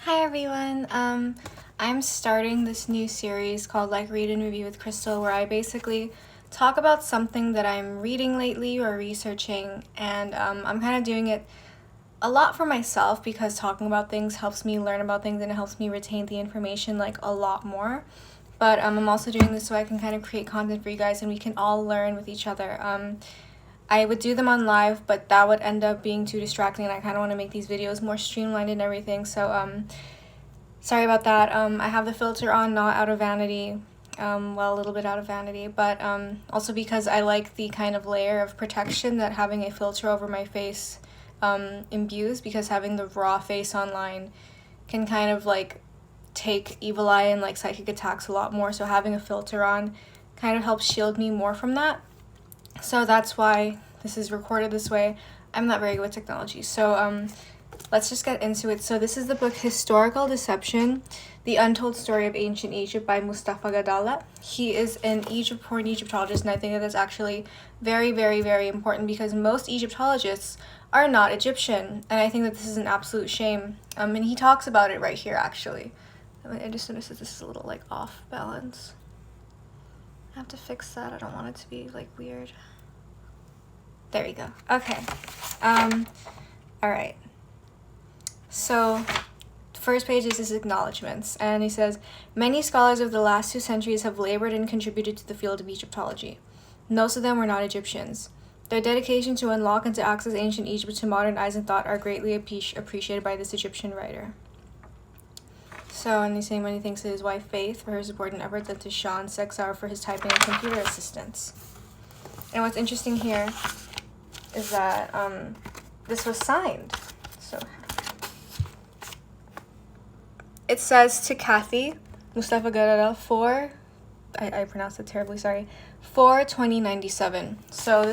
Hi everyone. I'm starting this new series called Read and Review with Crystal, where I basically talk about something that I'm reading lately or researching, and I'm kind of doing it a lot for myself because talking about things helps me learn about things and it helps me retain the information a lot more. But I'm also doing this so I can kind of create content for you guys and we can all learn with each other. I would do them on live, but that would end up being too distracting, and I kind of want to make these videos more streamlined and everything. So, sorry about that. I have the filter on, not out of vanity. Well, a little bit out of vanity, but also because I like the kind of layer of protection that having a filter over my face imbues, because having the raw face online can kind of take evil eye and psychic attacks a lot more. So having a filter on kind of helps shield me more from that. So that's why this is recorded this way. I'm not very good with technology. So let's just get into it. So this is the book Historical Deception, The Untold Story of Ancient Egypt by Mustafa Gadala. He is an Egypt-born Egyptologist, and I think that that's actually very, very, very important because most Egyptologists are not Egyptian, and I think that this is an absolute shame. And he talks about it right here, actually. I just noticed that this is a little off balance. I have to fix that. I don't want it to be weird. There we go. Okay. All right. So, the first page is his acknowledgements, and he says, many scholars of the last 2 centuries have labored and contributed to the field of Egyptology. Most of them were not Egyptians. Their dedication to unlock and to access ancient Egypt to modern eyes and thought are greatly appreciated by this Egyptian writer. So, and he's saying many thanks to his wife Faith for her support and efforts, and to Sean Sexar for his typing and computer assistance. And what's interesting here is that this was signed. So it says to Kathy, Mustafa Gadala, I pronounced it terribly, sorry, 4/2097. So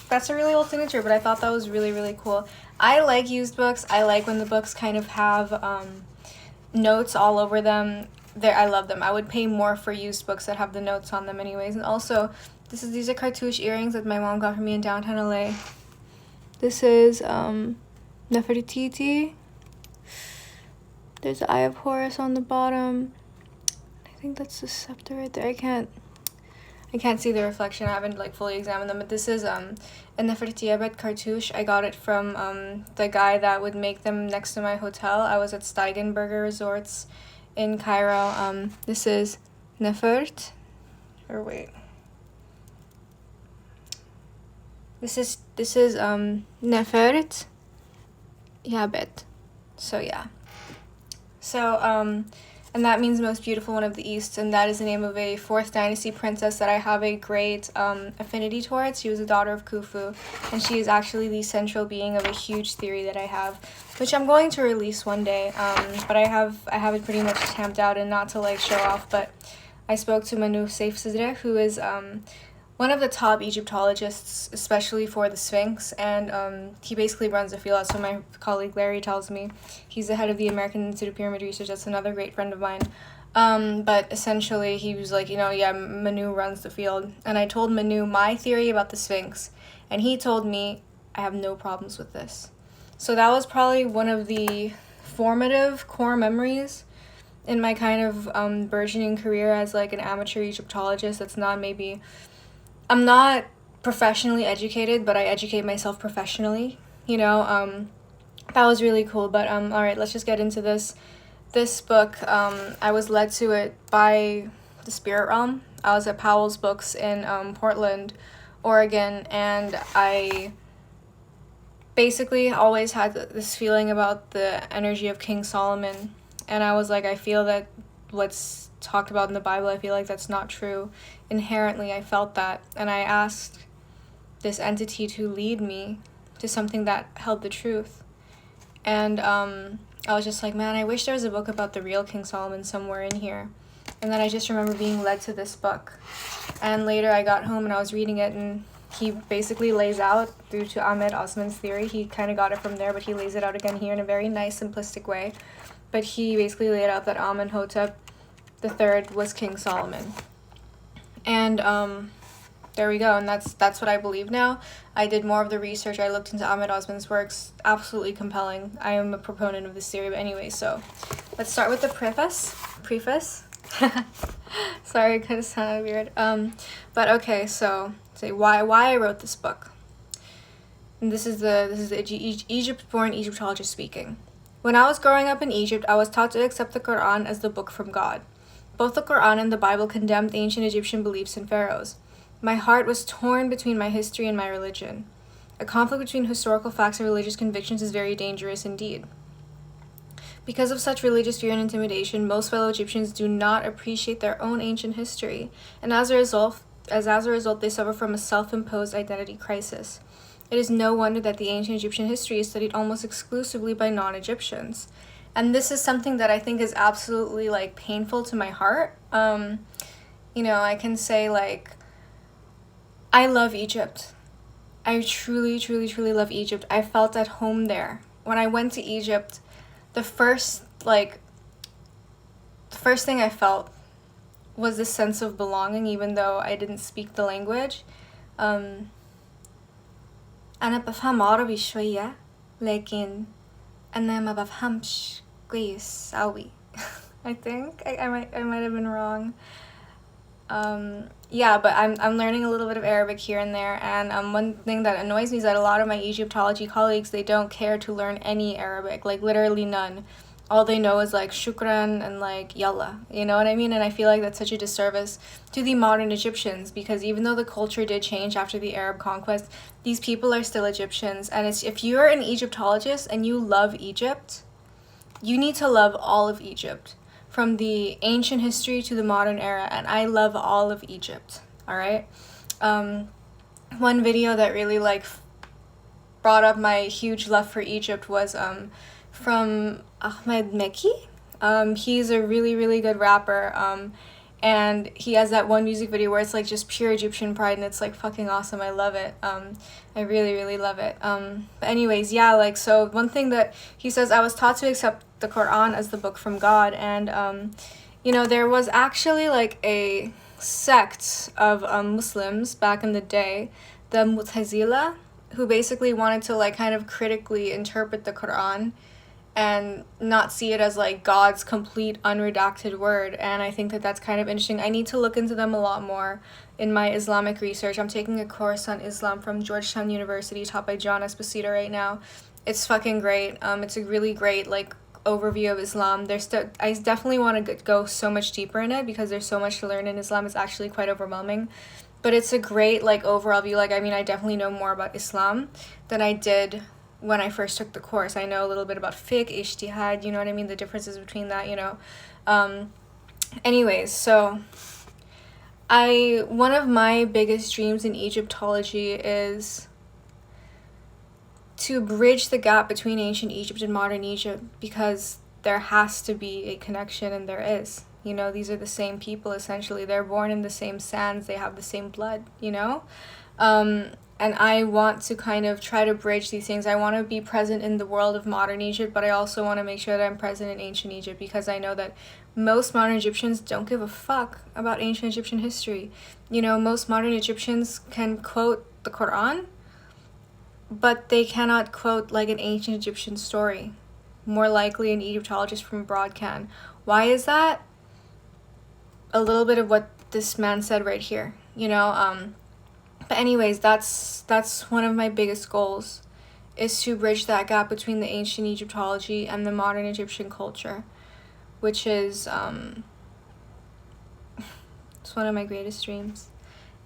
that's a really old signature, but I thought that was really, really cool. I like used books. I like when the books kind of have notes all over them. I love them. I would pay more for used books that have the notes on them anyways. And also, these are cartouche earrings that my mom got for me in downtown LA. This is Nefertiti. There's the Eye of Horus on the bottom. I think that's the scepter right there. I can't see the reflection. I haven't fully examined them, but this is a Nefertiti Abed cartouche. I got it from the guy that would make them next to my hotel. I was at Steigenberger Resorts in Cairo. This is Nefert, or wait. This is Nefert Yabet. So yeah. So and that means most beautiful one of the East, and that is the name of a 4th dynasty princess that I have a great affinity towards. She was a daughter of Khufu, and she is actually the central being of a huge theory that I have, which I'm going to release one day. But I have it pretty much tamped out, and not to show off, but I spoke to Manu Saif-Sidreh, who is one of the top Egyptologists, especially for the Sphinx, and he basically runs the field. So my colleague Larry tells me. He's the head of the American Institute of Pyramid Research. That's another great friend of mine. But essentially, he was Manu runs the field. And I told Manu my theory about the Sphinx, and he told me I have no problems with this. So that was probably one of the formative core memories in my kind of burgeoning career as an amateur Egyptologist. That's not maybe... I'm not professionally educated, but I educate myself professionally, that was really cool. But all right, let's just get into this book. I was led to it by the Spirit Realm. I was at Powell's Books in Portland, Oregon, and I basically always had this feeling about the energy of King Solomon, and I was I feel that what's talked about in the Bible, I feel that's not true. Inherently, I felt that, and I asked this entity to lead me to something that held the truth. And I was just man, I wish there was a book about the real King Solomon somewhere in here. And then I just remember being led to this book. And later I got home and I was reading it, and he basically lays out, due to Ahmed Osman's theory, he kind of got it from there, but he lays it out again here in a very nice, simplistic way. But he basically laid out that Amenhotep the third was King Solomon. And there we go. And that's what I believe now. I did more of the research. I looked into Ahmed Osman's works. Absolutely compelling. I am a proponent of this theory. But anyway, so let's start with the preface. Sorry, it kind of sounded weird. But okay, so say why I wrote this book. And this is the Egypt-born Egyptologist speaking. When I was growing up in Egypt, I was taught to accept the Quran as the book from God. Both the Quran and the Bible condemned ancient Egyptian beliefs and pharaohs. My heart was torn between my history and my religion. A conflict between historical facts and religious convictions is very dangerous indeed. Because of such religious fear and intimidation, most fellow Egyptians do not appreciate their own ancient history, and as a result, they suffer from a self-imposed identity crisis. It is no wonder that the ancient Egyptian history is studied almost exclusively by non-Egyptians. And this is something that I think is absolutely, like, painful to my heart. I can say, like, I love Egypt. I truly, truly, truly love Egypt. I felt at home there. When I went to Egypt, the first thing I felt was this sense of belonging, even though I didn't speak the language. أنا بفهم عربي شوية لكن أنا ما بفهمش كويس أوي. I think I might have been wrong. But I'm learning a little bit of Arabic here and there, and one thing that annoys me is that a lot of my Egyptology colleagues, they don't care to learn any Arabic, like literally none. All they know is like shukran and like yalla, you know what I mean? And I feel like that's such a disservice to the modern Egyptians, because even though the culture did change after the Arab conquest, these people are still Egyptians. And if you're an Egyptologist and you love Egypt, you need to love all of Egypt, from the ancient history to the modern era, and I love all of Egypt, all right? One video that really like brought up my huge love for Egypt was from Ahmed Mekki. He's a really, really good rapper, and he has that one music video where it's like just pure Egyptian pride, and it's like fucking awesome. I love it. I really, really love it. But anyways, yeah, like, so one thing that he says, I was taught to accept the Quran as the book from God, and there was actually like a sect of Muslims back in the day, the Mu'tazila, who basically wanted to like kind of critically interpret the Quran and not see it as like God's complete unredacted word. And I think that that's kind of interesting. I need to look into them a lot more in my Islamic research. I'm taking a course on Islam from Georgetown University taught by John Esposito right now. It's fucking great. It's a really great like overview of Islam. I definitely want to go so much deeper in it because there's so much to learn in Islam. It's actually quite overwhelming, but it's a great like overall view. Like, I mean, I definitely know more about Islam than I did when I first took the course. I know a little bit about fiqh, ijtihad, you know what I mean, the differences between that, anyways, so one of my biggest dreams in Egyptology is to bridge the gap between ancient Egypt and modern Egypt, because there has to be a connection, and there is. These are the same people, essentially. They're born in the same sands, they have the same blood, and I want to kind of try to bridge these things. I want to be present in the world of modern Egypt, but I also want to make sure that I'm present in ancient Egypt, because I know that most modern Egyptians don't give a fuck about ancient Egyptian history. Most modern Egyptians can quote the Quran, but they cannot quote like an ancient Egyptian story. More likely an Egyptologist from abroad can. Why is that? A little bit of what this man said right here, But anyways, that's one of my biggest goals, is to bridge that gap between the ancient Egyptology and the modern Egyptian culture, which is it's one of my greatest dreams.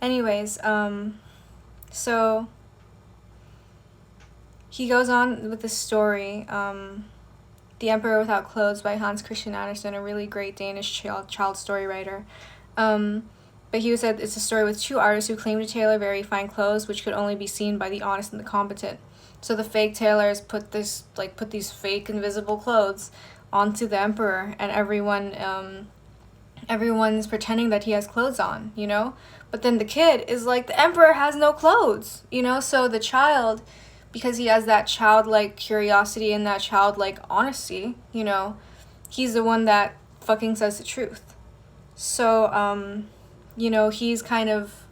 Anyways, so he goes on with the story, The Emperor Without Clothes by Hans Christian Andersen, a really great Danish child story writer. But he said it's a story with two artists who claim to tailor very fine clothes, which could only be seen by the honest and the competent. So the fake tailors put these fake invisible clothes onto the emperor, and everyone's pretending that he has clothes on, But then the kid is like, the emperor has no clothes, So the child, because he has that childlike curiosity and that childlike honesty, he's the one that fucking says the truth. So, he's kind of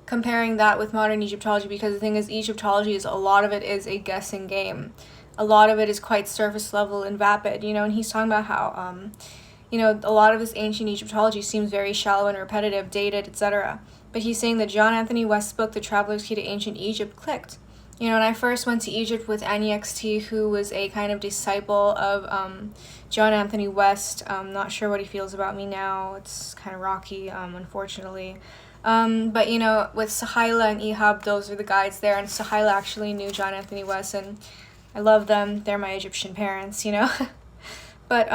comparing that with modern Egyptology, because the thing is, Egyptology is, a lot of it is a guessing game. A lot of it is quite surface level and vapid, you know, and he's talking about how, you know, a lot of this ancient Egyptology seems very shallow and repetitive, dated, etc. But he's saying that John Anthony West's book, The Traveler's Key to Ancient Egypt, clicked. You know, and I first went to Egypt with Annie XT, who was a kind of disciple of John Anthony West. Not sure what he feels about me now. It's kind of rocky, unfortunately. But, you know, with Sahila and Ihab, those are the guides there. And Sahila actually knew John Anthony West, and I love them. They're my Egyptian parents, you know. But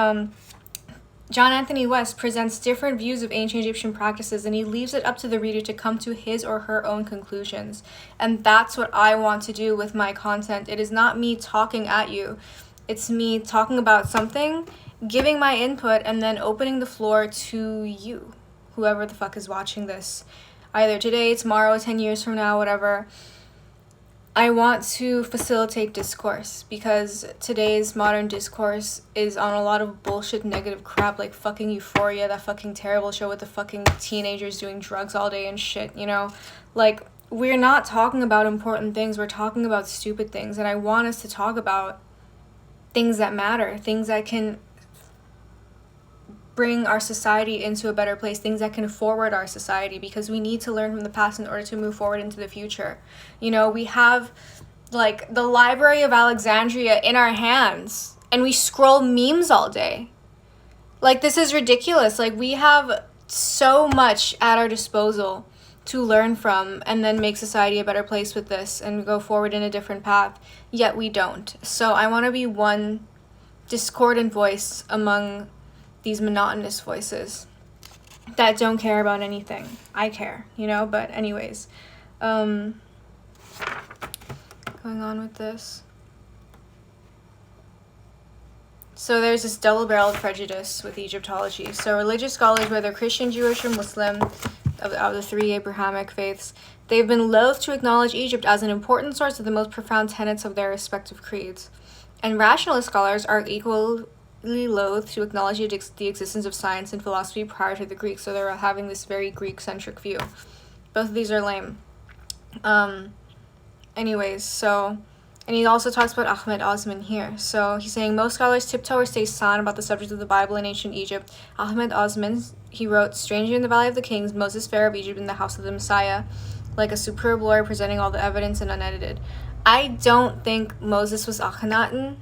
John Anthony West presents different views of ancient Egyptian practices, and he leaves it up to the reader to come to his or her own conclusions. And that's what I want to do with my content. It is not me talking at you. It's me talking about something, giving my input, and then opening the floor to you, whoever the fuck is watching this. Either today, tomorrow, 10 years from now, whatever. I want to facilitate discourse, because today's modern discourse is on a lot of bullshit negative crap, like fucking Euphoria, that fucking terrible show with the fucking teenagers doing drugs all day and shit, you know? Like, we're not talking about important things, we're talking about stupid things, and I want us to talk about things that matter, things that can bring our society into a better place, things that can forward our society, because we need to learn from the past in order to move forward into the future. You know, we have like the Library of Alexandria in our hands, and we scroll memes all day. Like, this is ridiculous. Like, we have so much at our disposal to learn from and then make society a better place with this and go forward in a different path, yet we don't. So I want to be one discordant voice among these monotonous voices that don't care about anything. I care, you know? But anyways, going on with this. So there's this double-barreled prejudice with Egyptology. So religious scholars, whether Christian, Jewish, or Muslim, of the three Abrahamic faiths, they've been loath to acknowledge Egypt as an important source of the most profound tenets of their respective creeds. And rationalist scholars are equally loath to acknowledge the existence of science and philosophy prior to the Greeks, so they're having this very Greek-centric view. Both of these are lame. Anyways, so, and he also talks about Ahmed Osman here. So he's saying most scholars tiptoe or stay silent about the subject of the Bible in ancient Egypt. Ahmed Osman, he wrote, "Stranger in the Valley of the Kings, Moses, Pharaoh of Egypt in the House of the Messiah, like a superb lawyer presenting all the evidence and unedited." I don't think Moses was Akhenaten.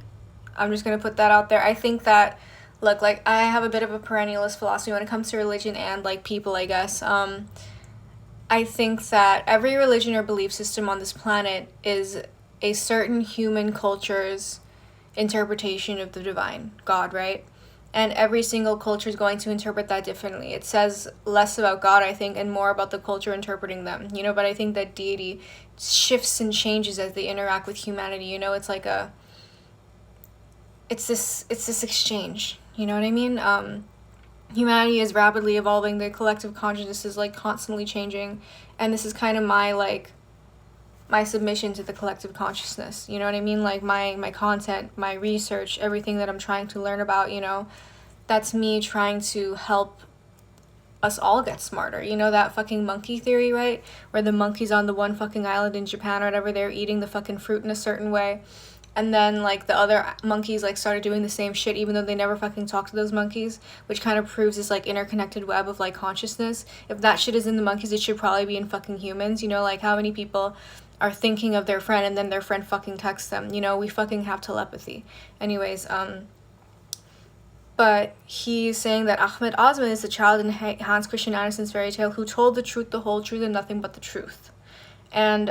I'm just going to put that out there. I think that, look, like, I have a bit of a perennialist philosophy when it comes to religion and, like, people, I guess. I think that every religion or belief system on this planet is a certain human culture's interpretation of the divine, God, right? And every single culture is going to interpret that differently. It says less about God, I think, and more about the culture interpreting them, you know? But I think that deity shifts and changes as they interact with humanity, you know? It's like it's this exchange, you know what I mean? Humanity is rapidly evolving, the collective consciousness is like constantly changing, and this is kind of my submission to the collective consciousness, you know what I mean? Like my content, my research, everything that I'm trying to learn about, you know, that's me trying to help us all get smarter. You know that fucking monkey theory, right? Where the monkeys on the one fucking island in Japan or whatever, they're eating the fucking fruit in a certain way. And then, like, the other monkeys, like, started doing the same shit, even though they never fucking talked to those monkeys, which kind of proves this, like, interconnected web of, like, consciousness. If that shit is in the monkeys, it should probably be in fucking humans, you know? Like, how many people are thinking of their friend and then their friend fucking texts them? You know, we fucking have telepathy. Anyways, but he's saying that Ahmed Osman is the child in Hans Christian Andersen's fairy tale who told the truth, the whole truth, and nothing but the truth. And,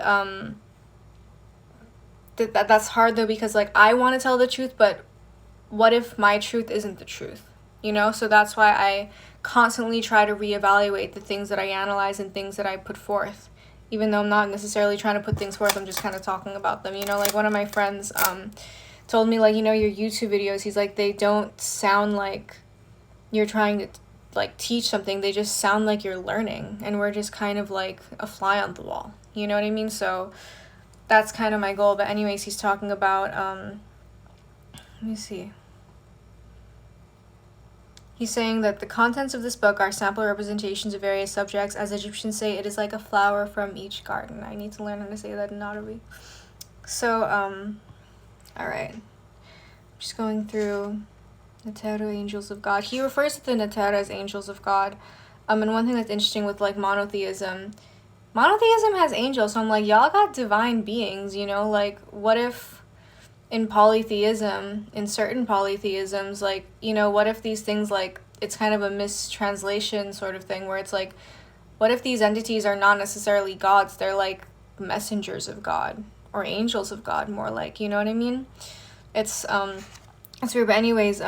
that's hard though, because like I want to tell the truth, but what if my truth isn't the truth, you know? So that's why I constantly try to reevaluate the things that I analyze and things that I put forth, even though I'm not necessarily trying to put things forth. I'm just kind of talking about them, you know? Like one of my friends told me, like, you know, your YouTube videos, he's like, they don't sound like you're trying to like teach something, they just sound like you're learning, and we're just kind of like a fly on the wall, you know what I mean? So that's kind of my goal. But anyways, he's talking about, let me see. He's saying that the contents of this book are sample representations of various subjects. As Egyptians say, it is like a flower from each garden. I need to learn how to say that in Arabic. So, alright. Just going through Neteru, angels of God. He refers to the Neteru as angels of God. And one thing that's interesting with, like, monotheism has angels, so I'm like, y'all got divine beings, you know? Like, what if in polytheism, in certain polytheisms, like, you know, what if these things, like, it's kind of a mistranslation sort of thing, where it's like, what if these entities are not necessarily gods, they're like messengers of God, or angels of God, more like, you know what I mean? It's weird, but anyways,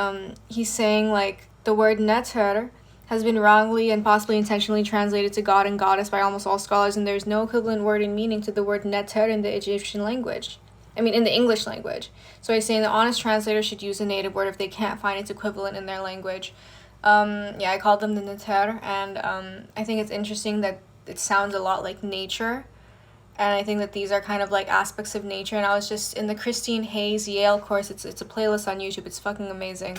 he's saying, like, the word neter has been wrongly and possibly intentionally translated to God and Goddess by almost all scholars, and there's no equivalent word in meaning to the word neter in the Egyptian language. In the English language. So he's saying the honest translator should use a native word if they can't find its equivalent in their language. I called them the neter, and I think it's interesting that it sounds a lot like nature, and I think that these are kind of like aspects of nature. And I was just in the Christine Hayes Yale course. It's a playlist on YouTube. It's fucking amazing.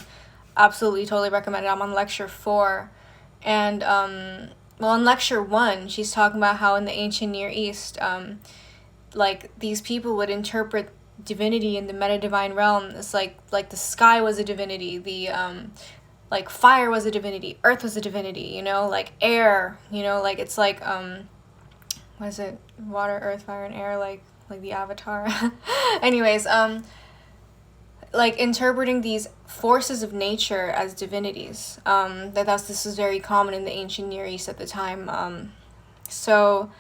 Absolutely, totally recommend it. I'm on lecture 4, and in lecture 1, she's talking about how in the ancient Near East, like, these people would interpret divinity in the meta-divine realm. It's like the sky was a divinity, the like fire was a divinity, earth was a divinity, you know, like air, you know, like it's like what is it, water, earth, fire, and air, like the Avatar. Anyways, like interpreting these forces of nature as divinities. This was very common in the ancient Near East at the time. So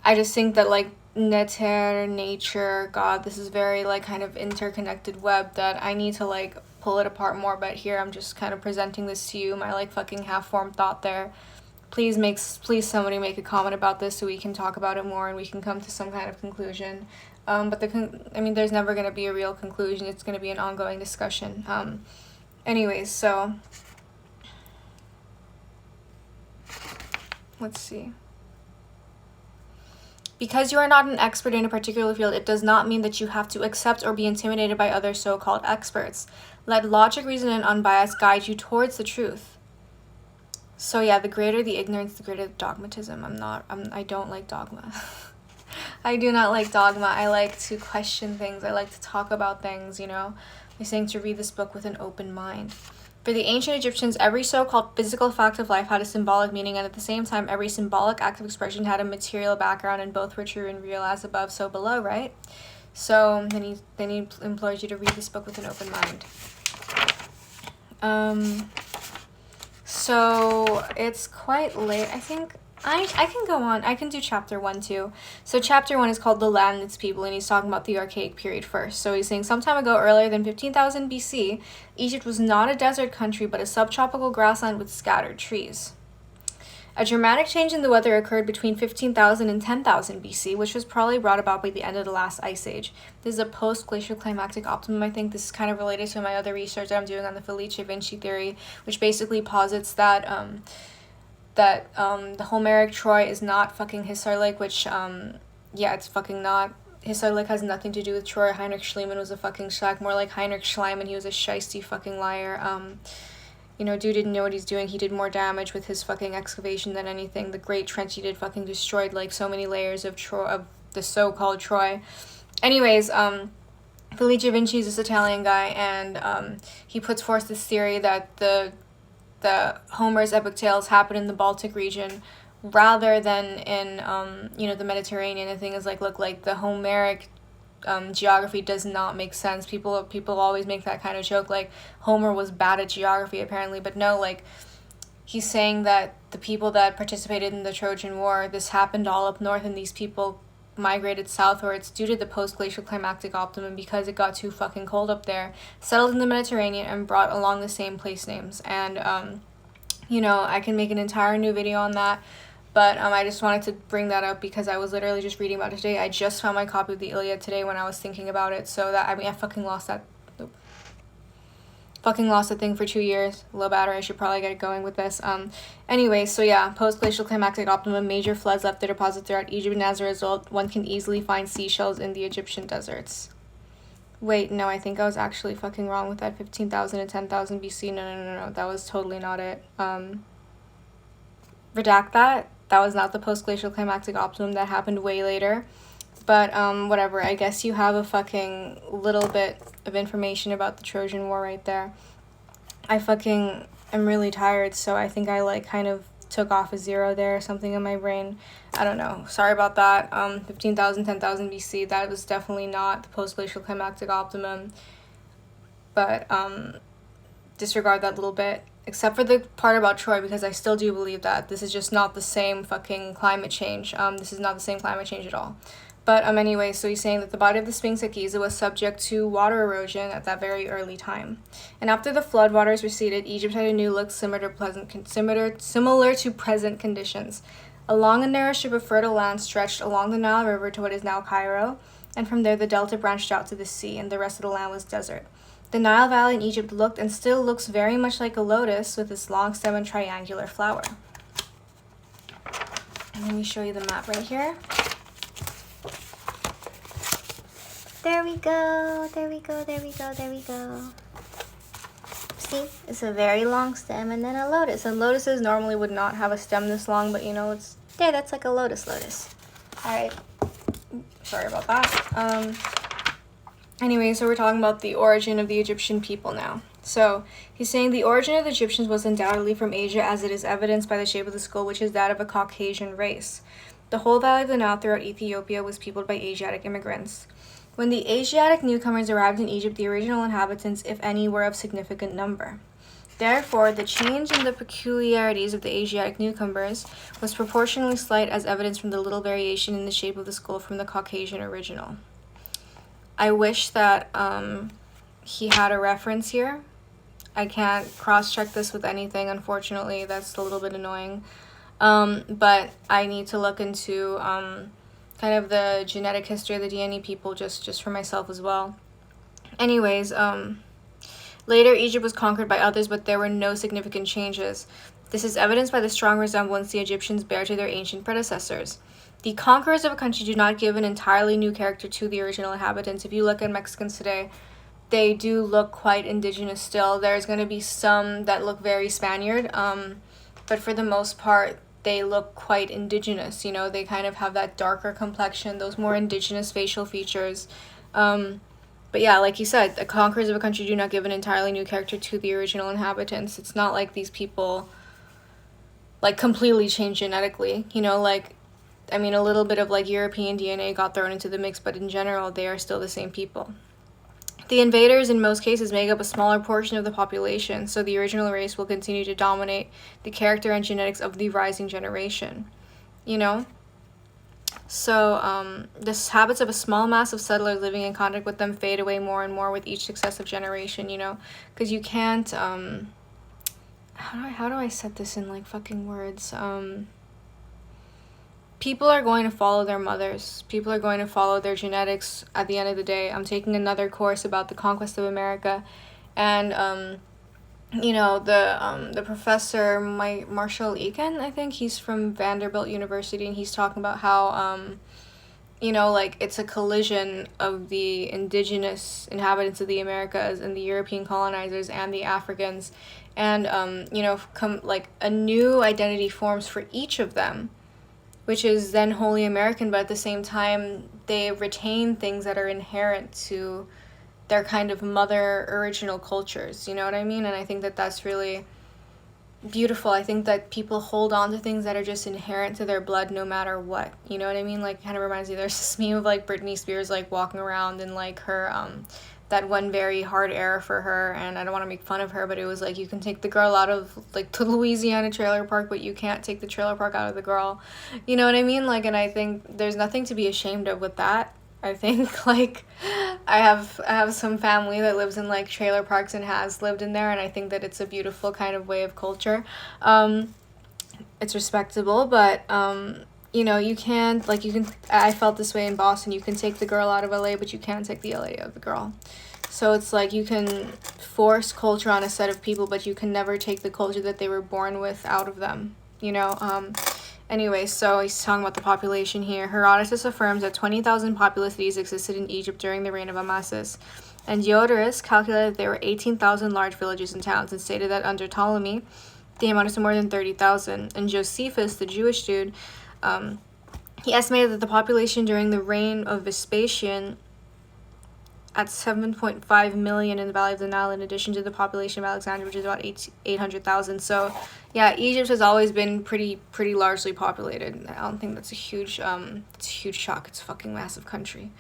I just think that, like, neter, nature, God, this is very, like, kind of interconnected web that I need to, like, pull it apart more. But here I'm just kind of presenting this to you, my, like, fucking half-formed thought there. Please somebody make a comment about this so we can talk about it more and we can come to some kind of conclusion. But there's never going to be a real conclusion. It's going to be an ongoing discussion. Anyways, so let's see. Because you are not an expert in a particular field, it does not mean that you have to accept or be intimidated by other so-called experts. Let logic, reason, and unbiased guide you towards the truth. So yeah, the greater the ignorance, the greater the dogmatism. I don't like dogma. I do not like dogma. I like to question things. I like to talk about things, you know. I'm saying to read this book with an open mind. For the ancient Egyptians, every so-called physical fact of life had a symbolic meaning, and at the same time, every symbolic act of expression had a material background, and both were true and real, as above, so below, right? So then he implores you to read this book with an open mind. So it's quite late. I think I can go on. I can do chapter 1 too. So chapter 1 is called The Land and Its People, and he's talking about the Archaic period first. So he's saying sometime ago, earlier than 15,000 BC, Egypt was not a desert country, but a subtropical grassland with scattered trees. A dramatic change in the weather occurred between 15,000 and 10,000 BC, which was probably brought about by the end of the last ice age. This is a post-glacial climatic optimum. I think this is kind of related to my other research that I'm doing on the Filipinos+Egyptians theory, which basically posits that the Homeric Troy is not fucking Hisar Lake, which, it's fucking not. Hisar Lake has nothing to do with Troy. Heinrich Schliemann was a fucking shack, more like Heinrich Schliemann. He was a shiesty fucking liar. Dude didn't know what he's doing. He did more damage with his fucking excavation than anything. The Great Trench he did fucking destroyed, like, so many layers of the so-called Troy. Anyways, Felice Vinci is this Italian guy, and he puts forth this theory that the Homer's epic tales happen in the Baltic region rather than in the Mediterranean. The thing is, like, look, like, the Homeric geography does not make sense. People always make that kind of joke, like Homer was bad at geography apparently, but no, like, he's saying that the people that participated in the Trojan War, this happened all up north, and these people migrated southwards due to the post-glacial climactic optimum because it got too fucking cold up there, settled in the Mediterranean, and brought along the same place names. And I can make an entire new video on that. But I just wanted to bring that up because I was literally just reading about it today. I just found my copy of the Iliad today when I was thinking about it. So that, I fucking lost that. Nope. Fucking lost the thing for 2 years. Low battery. I should probably get going with this. Anyway, so yeah, post-glacial climactic optimum, major floods left their deposit throughout Egypt, and as a result, one can easily find seashells in the Egyptian deserts. Wait, no, I think I was actually fucking wrong with that 15,000 and 10,000 BC. No, that was totally not it. Redact that. That was not the post-glacial climactic optimum. That happened way later. But, whatever. I guess you have a fucking little bit of information about the Trojan War right there. I fucking am really tired, so I think I, like, kind of took off a 0 there or something in my brain. I don't know. Sorry about that. 15,000, 10,000 BC, that was definitely not the post-glacial climactic optimum. But, disregard that little bit. Except for the part about Troy, because I still do believe that this is just not the same fucking climate change. This is not the same climate change at all. But anyway, so he's saying that the body of the Sphinx at Giza was subject to water erosion at that very early time. And after the floodwaters receded, Egypt had a new look similar to present conditions. A long and narrow strip of fertile land stretched along the Nile River to what is now Cairo, and from there the delta branched out to the sea, and the rest of the land was desert. The Nile Valley in Egypt looked and still looks very much like a lotus with its long stem and triangular flower. And let me show you the map right here. There we go. See, it's a very long stem and then a lotus. And lotuses normally would not have a stem this long, but you know, it's there. That's like a lotus. All right. Sorry about that. Anyway, so we're talking about the origin of the Egyptian people now. So he's saying the origin of the Egyptians was undoubtedly from Asia, as it is evidenced by the shape of the skull, which is that of a Caucasian race. The whole valley of the Nile throughout Ethiopia was peopled by Asiatic immigrants. When the Asiatic newcomers arrived in Egypt, the original inhabitants, if any, were of significant number. Therefore, the change in the peculiarities of the Asiatic newcomers was proportionally slight, as evidenced from the little variation in the shape of the skull from the Caucasian original. I wish that he had a reference here. I can't cross-check this with anything, unfortunately. That's a little bit annoying. But I need to look into kind of the genetic history of the DNA people just for myself as well. Anyways, later Egypt was conquered by others, but there were no significant changes. This is evidenced by the strong resemblance the Egyptians bear to their ancient predecessors. The conquerors of a country do not give an entirely new character to the original inhabitants. If you look at Mexicans today, they do look quite indigenous still. There's going to be some that look very Spaniard, but for the most part, they look quite indigenous. You know, they kind of have that darker complexion, those more indigenous facial features. But yeah, like you said, the conquerors of a country do not give an entirely new character to the original inhabitants. It's not like these people, like, completely change genetically. You know, like, I mean, a little bit of, like, European DNA got thrown into the mix, but in general, they are still the same people. The invaders, in most cases, make up a smaller portion of the population, so the original race will continue to dominate the character and genetics of the rising generation, you know? So, the habits of a small mass of settlers living in contact with them fade away more and more with each successive generation, you know? Because you can't, how do I set this in, like, fucking words? People are going to follow their mothers. People are going to follow their genetics at the end of the day. I'm taking another course about the conquest of America, and you know, the professor, Marshall Eakin, I think he's from Vanderbilt University, and he's talking about how you know, like, it's a collision of the indigenous inhabitants of the Americas and the European colonizers and the Africans, and you know, like, a new identity forms for each of them, which is then wholly American, but at the same time, they retain things that are inherent to their kind of mother original cultures, you know what I mean? And I think that that's really beautiful. I think that people hold on to things that are just inherent to their blood no matter what, you know what I mean? Like, kind of reminds me, there's this meme of, like, Britney Spears, like, walking around in, like, her, that one very hard era for her, and I don't want to make fun of her, but it was like, you can take the girl out of, like, the Louisiana trailer park, but you can't take the trailer park out of the girl, you know what I mean? Like, and I think there's nothing to be ashamed of with that. I think, like, I have some family that lives in, like, trailer parks and has lived in there, and I think that it's a beautiful kind of way of culture. It's respectable, but you know, you can't, like, I felt this way in Boston. You can take the girl out of LA, but you can't take the LA out of the girl. So it's like, you can force culture on a set of people, but you can never take the culture that they were born with out of them, you know? Anyway, so he's talking about the population here. Herodotus affirms that 20,000 populous cities existed in Egypt during the reign of Amasis. And Diodorus calculated that there were 18,000 large villages and towns and stated that under Ptolemy, they amounted to more than 30,000. And Josephus, the Jewish dude, he estimated that the population during the reign of Vespasian at 7.5 million in the Valley of the Nile, in addition to the population of Alexandria, which is about 800,000. So, yeah, Egypt has always been pretty largely populated. I don't think that's a huge shock. It's a fucking massive country.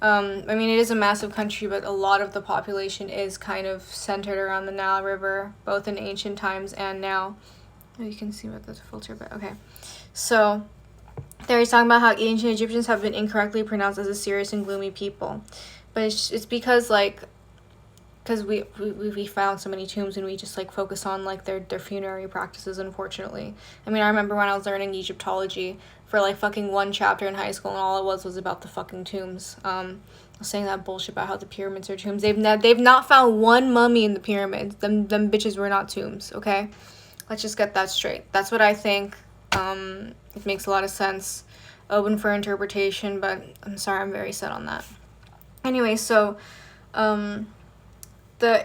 I mean, it is a massive country, but a lot of the population is kind of centered around the Nile River, both in ancient times and now. Oh, you can see what the filter, but okay. So, there he's talking about how ancient Egyptians have been incorrectly pronounced as a serious and gloomy people. But it's because, like, because we found so many tombs and we just, like, focus on, like, their funerary practices, unfortunately. I mean, I remember when I was learning Egyptology for, like, fucking one chapter in high school, and all it was about the fucking tombs. I was saying that bullshit about how the pyramids are tombs. They've not found one mummy in the pyramids. Them bitches were not tombs, okay? Let's just get that straight. That's what I think. It makes a lot of sense. Open for interpretation, but I'm sorry, I'm very set on that. Anyway, so the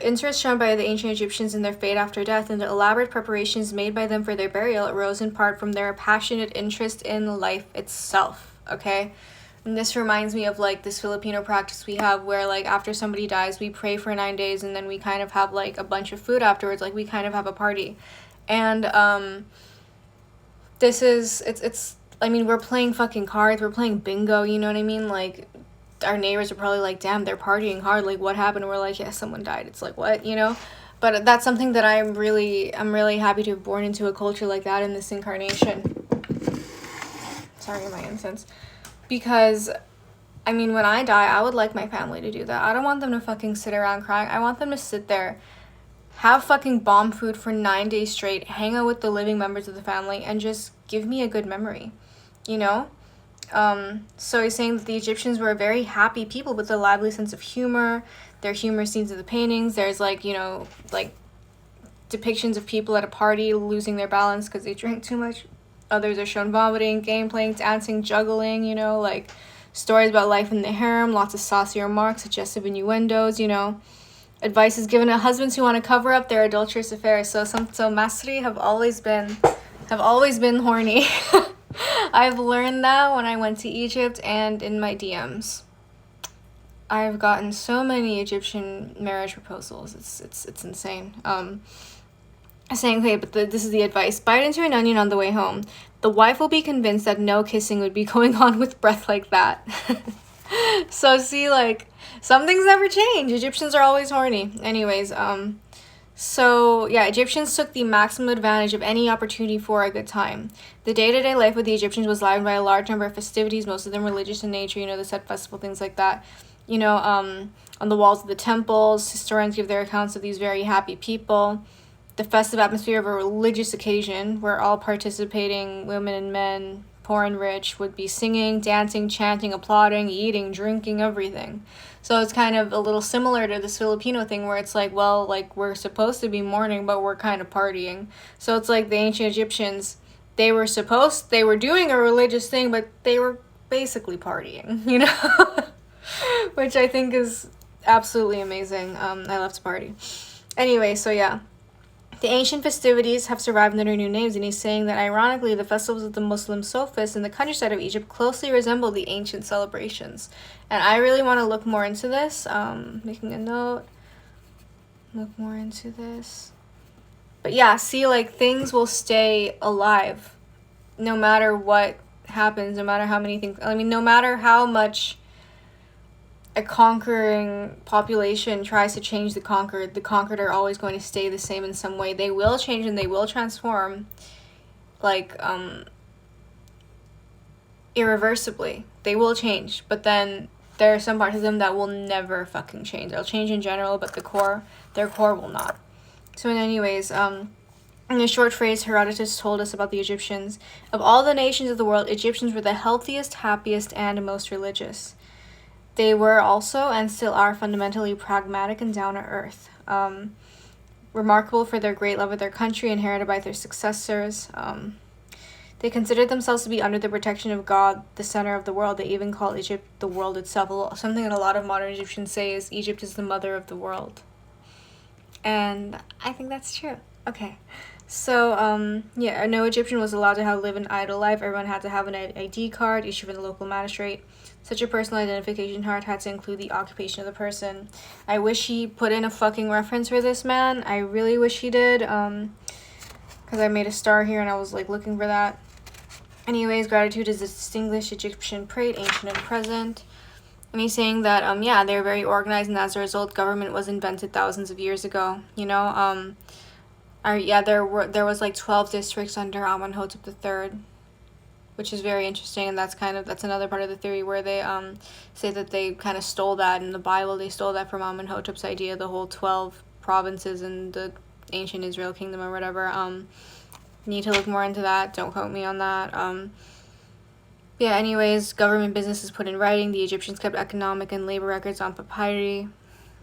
interest shown by the ancient Egyptians in their fate after death and the elaborate preparations made by them for their burial arose in part from their passionate interest in life itself, okay? And this reminds me of, like, this Filipino practice we have where, like, after somebody dies, we pray for 9 days and then we kind of have, like, a bunch of food afterwards. Like, we kind of have a party. And it's I mean, we're playing fucking cards, we're playing bingo, you know what I mean? Like, our neighbors are probably like, damn, they're partying hard, like, what happened? And we're like, yeah, someone died. It's like, what, you know? But that's something that I'm really happy to have born into a culture like that in this incarnation. Sorry, my incense. Because, I mean, when I die, I would like my family to do that. I don't want them to fucking sit around crying. I want them to sit there, have fucking bomb food for 9 days straight, hang out with the living members of the family, and just give me a good memory, you know? So he's saying that the Egyptians were a very happy people with a lively sense of humor. Their humorous scenes of the paintings. There's, like, you know, like, depictions of people at a party losing their balance because they drink too much. Others are shown vomiting, game playing, dancing, juggling, you know, like, stories about life in the harem, lots of saucy remarks, suggestive innuendos, you know. Advice is given to husbands who want to cover up their adulterous affairs. So Masri have always been horny. I've learned that when I went to Egypt and in my DMs. I've gotten so many Egyptian marriage proposals. It's insane. Saying, okay, but this is the advice. Bite into an onion on the way home. The wife will be convinced that no kissing would be going on with breath like that. So see, like, some things never change. Egyptians are always horny. Anyways, so, yeah, Egyptians took the maximum advantage of any opportunity for a good time. The day-to-day life with the Egyptians was livened by a large number of festivities, most of them religious in nature, you know, the Set Festival, things like that. You know, on the walls of the temples, historians give their accounts of these very happy people. The festive atmosphere of a religious occasion where all participating women and men, poor and rich, would be singing, dancing, chanting, applauding, eating, drinking, everything. So it's kind of a little similar to this Filipino thing where it's like, well, like, we're supposed to be mourning, but we're kind of partying. So it's like the ancient Egyptians, they were doing a religious thing, but they were basically partying, you know? Which I think is absolutely amazing. I love to party. Anyway, so yeah. The ancient festivities have survived under new names, and he's saying that, ironically, the festivals of the Muslim sophists in the countryside of Egypt closely resemble the ancient celebrations. And I really want to look more into this. Making a note. Look more into this. But yeah, see, like, things will stay alive no matter what happens, no matter how many things. I mean, no matter how much a conquering population tries to change the conquered are always going to stay the same in some way. They will change and they will transform, like, irreversibly. They will change, but then there are some parts of them that will never fucking change. They'll change in general, but their core will not. So anyways, in a short phrase, Herodotus told us about the Egyptians. Of all the nations of the world, Egyptians were the healthiest, happiest, and most religious. They were also, and still are, fundamentally pragmatic and down-to-earth. Remarkable for their great love of their country, inherited by their successors. They considered themselves to be under the protection of God, the center of the world. They even call Egypt the world itself. Something that a lot of modern Egyptians say is Egypt is the mother of the world. And I think that's true. Okay. So, yeah, no Egyptian was allowed to live an idle life. Everyone had to have an ID card issued from the local magistrate. Such a personal identification card had to include the occupation of the person. I wish he put in a fucking reference for this man. I really wish he did, because I made a star here and I was, like, looking for that. Anyways, gratitude is a distinguished Egyptian trait, ancient and present. And he's saying that, yeah, they're very organized, and as a result, government was invented thousands of years ago, you know? Yeah, there was, like, 12 districts under Amenhotep III, which is very interesting, and that's another part of the theory where they say that they kind of stole that in the Bible. They stole that from Amenhotep's idea, the whole 12 provinces in the ancient Israel kingdom or whatever. Need to look more into that. Don't quote me on that. Yeah, anyways, government business is put in writing. The Egyptians kept economic and labor records on papyri.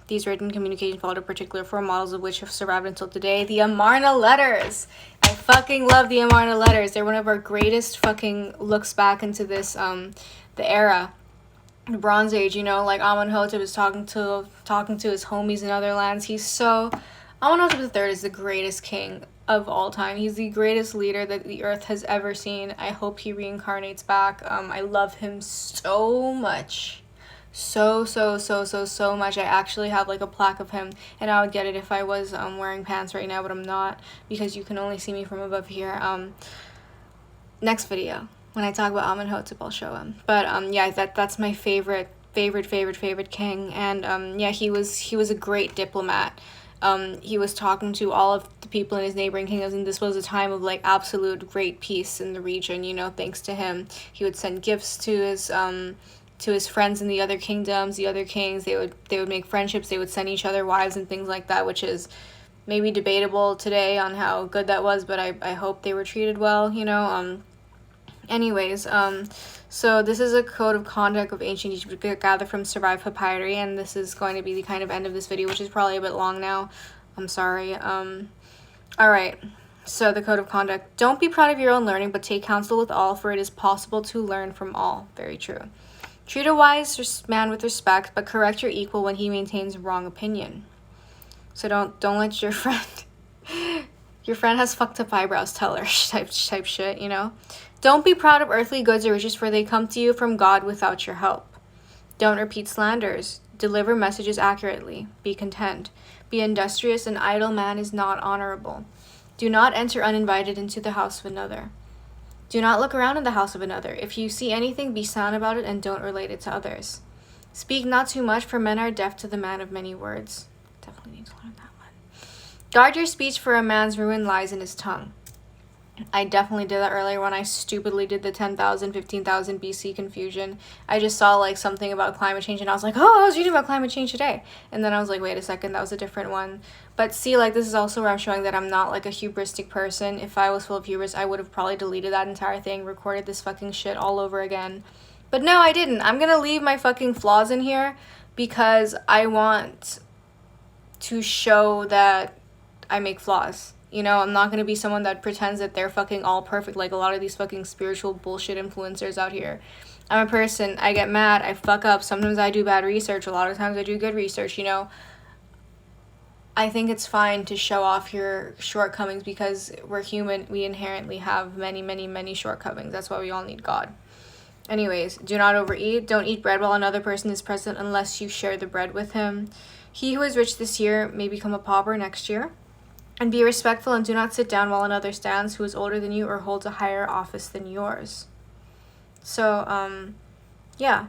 These written communications followed a particular form, models of which have survived until today. The Amarna letters. I fucking love the Amarna letters. They're one of our greatest fucking looks back into this, the era, the Bronze Age, you know, like Amenhotep is talking to his homies in other lands. Amenhotep III is the greatest king of all time. He's the greatest leader that the earth has ever seen. I hope he reincarnates back. I love him so much. So much. I actually have like a plaque of him, and I would get it if I was wearing pants right now, but I'm not, because you can only see me from above here. Next video, when I talk about Amenhotep, I'll show him. But yeah, that's my favorite king. And yeah, he was a great diplomat. He was talking to all of the people in his neighboring kingdoms, and this was a time of like absolute great peace in the region, you know, thanks to him. He would send gifts to his friends in the other kingdoms, the other kings. They would make friendships, they would send each other wives and things like that, which is maybe debatable today on how good that was, but I hope they were treated well, you know. Anyways, so this is a code of conduct of ancient Egypt gathered from survived papyri, and this is going to be the kind of end of this video, which is probably a bit long now. I'm sorry. Alright, so the code of conduct. Don't be proud of your own learning, but take counsel with all, for it is possible to learn from all. Very true. Treat a wise man with respect, but correct your equal when he maintains wrong opinion. So don't let your friend has fucked up eyebrows, tell her type shit, you know. Don't be proud of earthly goods or riches, for they come to you from God without your help. Don't repeat slanders. Deliver messages accurately. Be content. Be industrious. An idle man is not honorable. Do not enter uninvited into the house of another. Do not look around in the house of another. If you see anything, be silent about it and don't relate it to others. Speak not too much, for men are deaf to the man of many words. Definitely need to learn that one. Guard your speech, for a man's ruin lies in his tongue. I definitely did that earlier when I stupidly did the 10,000, 15,000 BC confusion. I just saw like something about climate change and I was like, oh, I was reading about climate change today. And then I was like, wait a second, that was a different one. But see, like, this is also where I'm showing that I'm not like a hubristic person. If I was full of hubris, I would have probably deleted that entire thing, recorded this fucking shit all over again. But no, I didn't. I'm gonna leave my fucking flaws in here because I want to show that I make flaws. You know, I'm not going to be someone that pretends that they're fucking all perfect like a lot of these fucking spiritual bullshit influencers out here. I'm a person, I get mad, I fuck up, sometimes I do bad research, a lot of times I do good research, you know. I think it's fine to show off your shortcomings because we're human, we inherently have many shortcomings. That's why we all need God. Anyways, do not overeat. Don't eat bread while another person is present unless you share the bread with him. He who is rich this year may become a pauper next year. And be respectful and do not sit down while another stands who is older than you or holds a higher office than yours. So, yeah,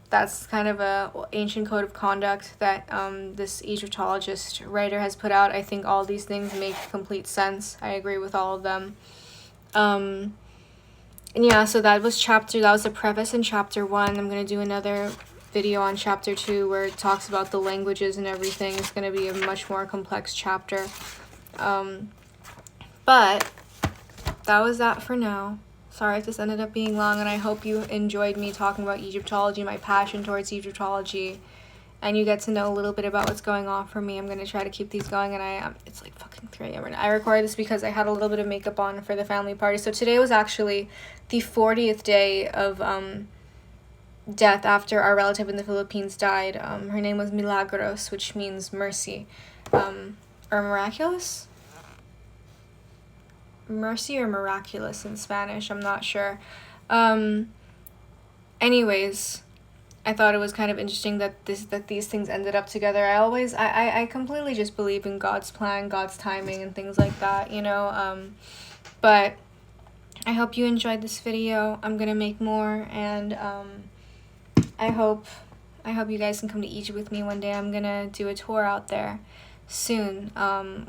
that's kind of a ancient code of conduct that this Egyptologist writer has put out. I think all these things make complete sense. I agree with all of them. And yeah, so that was the preface in chapter 1. I'm going to do another video on chapter 2 where it talks about the languages and everything. It's going to be a much more complex chapter. But that was that for now. Sorry if this ended up being long, and I hope you enjoyed me talking about Egyptology, my passion towards Egyptology, and you get to know a little bit about what's going on for me. I'm gonna try to keep these going, and it's like fucking 3 a.m. right now. I recorded this because I had a little bit of makeup on for the family party. So today was actually the 40th day of death after our relative in the Philippines died. Her name was Milagros, which means mercy, or miraculous? Mercy or miraculous in Spanish, I'm not sure. Anyways, I thought it was kind of interesting that these things ended up together. I completely just believe in God's plan, God's timing, and things like that, you know. But I hope you enjoyed this video. I'm gonna make more, and I hope you guys can come to Egypt with me one day. I'm gonna do a tour out there soon,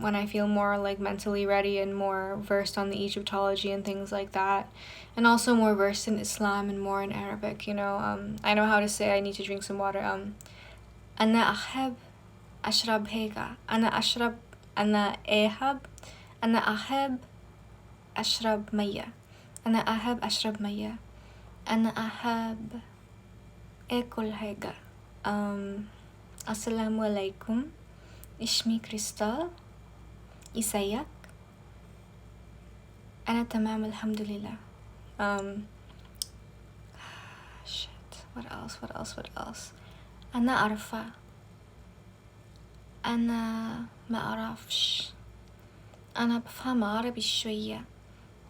when I feel more like mentally ready and more versed on the Egyptology and things like that, and also more versed in Islam and more in Arabic, you know. I know how to say I need to drink some water. أنا أحب أشرب هيك أنا أحب أشرب مية أنا أحب أشرب مية أنا أحب أكل هيك. السلام عليكم. اسمي كريستال. إزيك؟ أنا تمام الحمد لله. Shit. What else? أنا أعرفه. أنا ما أعرفش. أنا بفهم عربي شوية،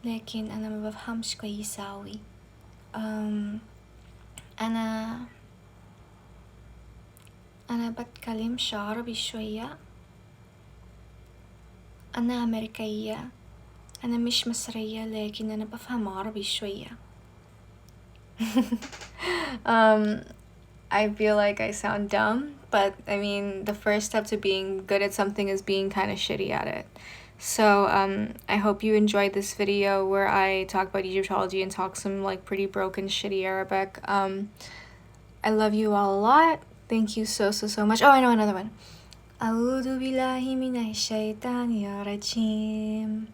لكن أنا ما بفهمش كويس أوي. أنا بتكلمش عربي شوية. أنا أمريكية. أنا مش مصرية، لكن أنا بفهم عربي شوية. I feel like I sound dumb, but I mean, the first step to being good at something is being kind of shitty at it. So I hope you enjoyed this video where I talk about Egyptology and talk some like pretty broken shitty Arabic. I love you all a lot. Thank you so much. Oh, I know another one. أعوذ بالله من الشيطان الرجيم.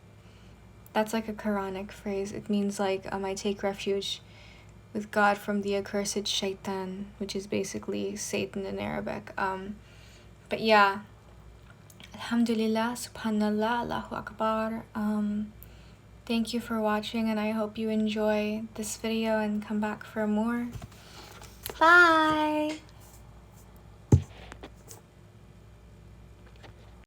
That's like a Quranic phrase. It means like I take refuge with God from the accursed shaitan, which is basically Satan in Arabic. But yeah, Alhamdulillah, Subhanallah, Allahu Akbar. Thank you for watching, and I hope you enjoy this video and come back for more. Bye!